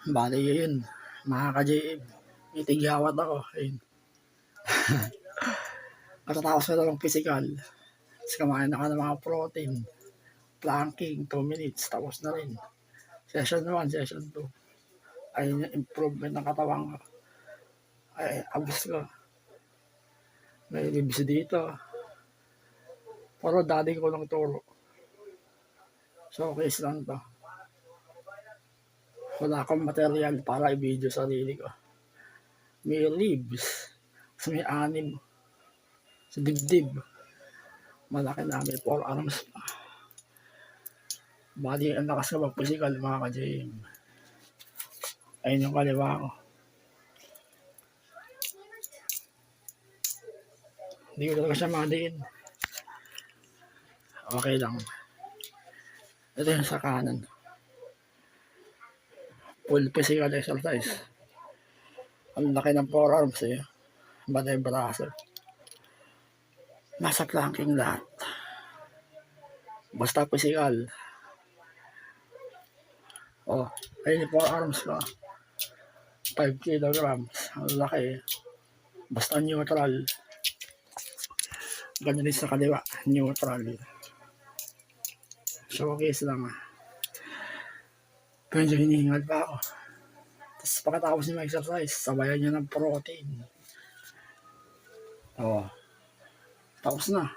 Bali yun, mga ka-JM, may tigyawat ako. Ayun. Matatapos ko lang physical. Tapos kumain ako ng mga protein. Planking, 2 minutes, tapos na rin. Session 1, session 2. Ayun yung improvement ng katawan ko. Ay, abos ko. May ribs dito. Pero daddy ko lang turo. So, case lang to. Wala akong material para i-video sarili ko. May ribs. So, may 6 sa dibdib. Malaki na, may 4 arms pa. Bali, ang lakas ko mag-physical, mga ka-JM. Ayun yung kaliwa ko. Hindi ko talaga siya madiin. Okay lang. Ito yung sa kanan. Full physical exercise. Ang laki ng forearms eh. Bata yung braso. Nasa planking lahat. Basta physical. Oh, ayun yung forearms ko. 5 kilograms. Ang laki eh. Basta neutral. Ganyan din sa kaliwa. Neutral. Showcase lang ah. Medyo hinihingal pa ako. Tapos pagkatapos niya mag-exercise, sabayan niya ng protein. Oh. Tapos na.